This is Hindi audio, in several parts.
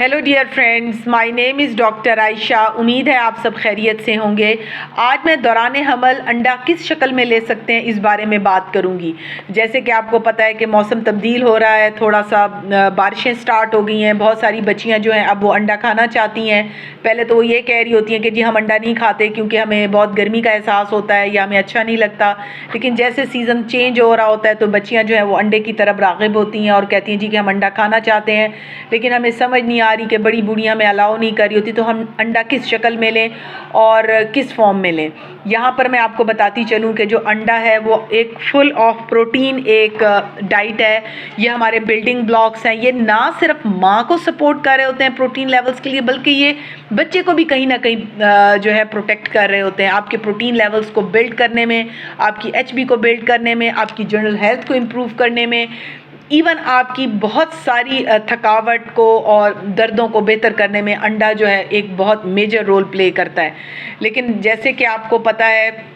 Hello dear friends, my name is doctor Ayesha. उम्मीद है आप सब खैरियत से होंगे। आज मैं दौरान हमल अंडा किस शक्ल में ले सकते हैं इस बारे में बात करूंगी। जैसे कि आपको पता है कि मौसम तब्दील हो रहा है, थोड़ा सा बारिशें स्टार्ट हो गई हैं। बहुत सारी बच्चियां जो हैं अब वो अंडा खाना चाहती हैं। पहले तो वो ये कह रही होती हैं कि जी हम अंडा नहीं खाते क्योंकि हमें बहुत गर्मी का एहसास होता है या हमें अच्छा नहीं लगता। लेकिन जैसे सीज़न चेंज हो रहा होता है तो बच्चियाँ जो हैं वो अंडे की तरफ राग़िब होती हैं और कहती हैं जी कि हम अंडा खाना चाहते हैं, लेकिन हमें समझ नहीं आ रही कि बड़ी बूढ़ियाँ में अलाउ नहीं कर रही होती तो हम अंडा किस शक्ल में लें और किस फॉर्म में लें। यहाँ पर मैं आपको बताती चलूँ कि जो अंडा है वो एक फुल ऑफ प्रोटीन एक डाइट है। ये हमारे बिल्डिंग ब्लॉक्स हैं। ये ना सिर्फ माँ को सपोर्ट कर रहे होते हैं प्रोटीन लेवल्स के लिए, बल्कि ये बच्चे को भी कहीं ना कहीं जो है प्रोटेक्ट कर रहे होते हैं आपके प्रोटीन लेवल्स को बिल्ड करने में, आपकी एचबी को बिल्ड करने में, आपकी जनरल हेल्थ को इम्प्रूव करने में, इवन आपकी बहुत सारी थकावट को और दर्दों को बेहतर करने में अंडा जो है एक बहुत मेजर रोल प्ले करता है। लेकिन जैसे कि आपको पता है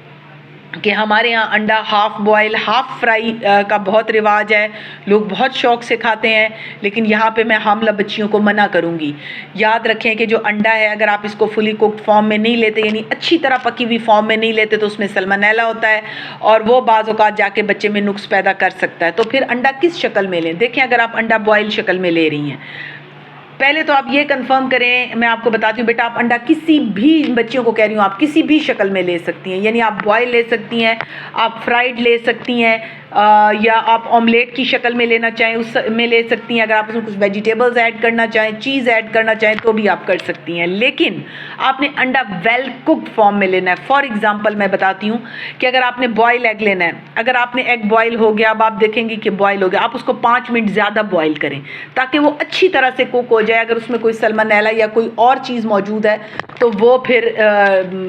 कि हमारे यहाँ अंडा हाफ़ बॉयल हाफ़ फ्राई का बहुत रिवाज है, लोग बहुत शौक़ से खाते हैं। लेकिन यहाँ पे मैं हामला बच्चियों को मना करूँगी। याद रखें कि जो अंडा है अगर आप इसको फुली कुक्ड फॉर्म में नहीं लेते, यानी अच्छी तरह पकी हुई फॉर्म में नहीं लेते, तो उसमें सल्मोनेला होता है और वो बाज़ औक़ात जाके बच्चे में नुक्स पैदा कर सकता है। तो फिर अंडा किस शक्ल में लें? देखें, अगर आप अंडा बॉयल शक्ल में ले रही हैं, पहले तो आप ये कंफर्म करें। मैं आपको बताती हूँ बेटा, आप अंडा किसी भी, बच्चियों को कह रही हूँ, आप किसी भी शक्ल में ले सकती हैं। यानी आप बॉयल ले सकती हैं, आप फ्राइड ले सकती हैं, या आप ऑमलेट की शक्ल में लेना चाहें उस में ले सकती हैं। अगर आप उसमें कुछ वेजिटेबल्स ऐड करना चाहें, चीज़ ऐड करना चाहें तो भी आप कर सकती हैं। लेकिन आपने अंडा वेल कुक्ड फॉर्म में लेना है। फॉर एग्जांपल मैं बताती हूँ कि अगर आपने बॉयल एग लेना है, अगर आपने एग बॉयल हो गया, अब आप देखेंगे कि बॉयल हो गया, आप उसको 5 मिनट ज़्यादा बॉयल करें ताकि वो अच्छी तरह से कुक हो जाए। अगर उसमें कोई सल्मोनेला या कोई और चीज़ मौजूद है तो वो फिर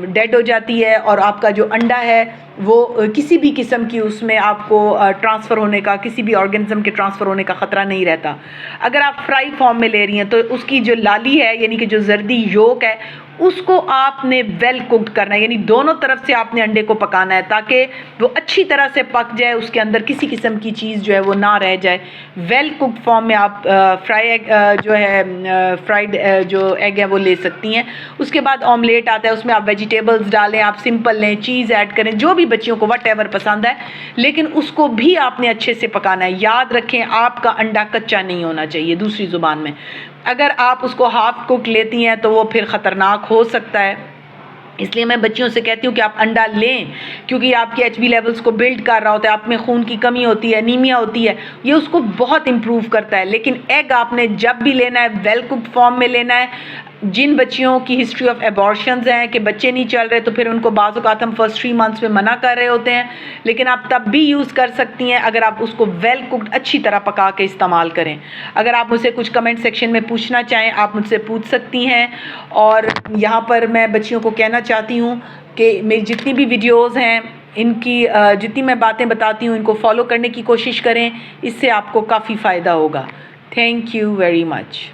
डेड हो जाती है और आपका जो अंडा है वो किसी भी किस्म की उसमें आपको ट्रांसफ़र होने का, किसी भी ऑर्गेनिज्म के ट्रांसफ़र होने का ख़तरा नहीं रहता। अगर आप फ्राई फॉर्म में ले रही हैं तो उसकी जो लाली है, यानी कि जो जर्दी योक है, उसको आपने वेल कुक्ड करना है। यानी दोनों तरफ से आपने अंडे को पकाना है ताकि वो अच्छी तरह से पक जाए, उसके अंदर किसी किस्म की चीज़ जो है वो ना रह जाए। वेल कुक्ड फॉर्म में आप फ्राई एग जो है, फ्राइड जो एग है वो ले सकती हैं। उसके बाद ऑमलेट आता है, उसमें आप वेजिटेबल्स डालें, आप सिंपल लें, चीज़ ऐड करें, जो भी बच्चियों को वट एवर पसंद है, लेकिन उसको भी आपने अच्छे से पकाना है। याद रखें, आपका अंडा कच्चा नहीं होना चाहिए। दूसरी ज़ुबान में, अगर आप उसको हाफ कुक लेती हैं तो वो फिर ख़तरनाक हो सकता है। इसलिए मैं बच्चियों से कहती हूँ कि आप अंडा लें, क्योंकि आपके एचबी लेवल्स को बिल्ड कर रहा होता है। आप में खून की कमी होती है, एनीमिया होती है, ये उसको बहुत इम्प्रूव करता है। लेकिन एग आपने जब भी लेना है वेल कुक्ड फॉर्म में लेना है। जिन बच्चियों की हिस्ट्री ऑफ एबॉर्शंस हैं कि बच्चे नहीं चल रहे, तो फिर उनको बाज़ औक़ात हम फर्स्ट 3 मंथ्स में मना कर रहे होते हैं, लेकिन आप तब भी यूज़ कर सकती हैं अगर आप उसको वेल कुक्ड अच्छी तरह पका के इस्तेमाल करें। अगर आप मुझसे कुछ कमेंट सेक्शन में पूछना चाहें, आप मुझसे पूछ सकती हैं। और यहाँ पर मैं बच्चियों को कहना चाहती हूँ कि मेरी जितनी भी वीडियोज़ हैं, इनकी जितनी मैं बातें बताती हूँ, इनको फॉलो करने की कोशिश करें। इससे आपको काफ़ी फ़ायदा होगा। Thank you very much.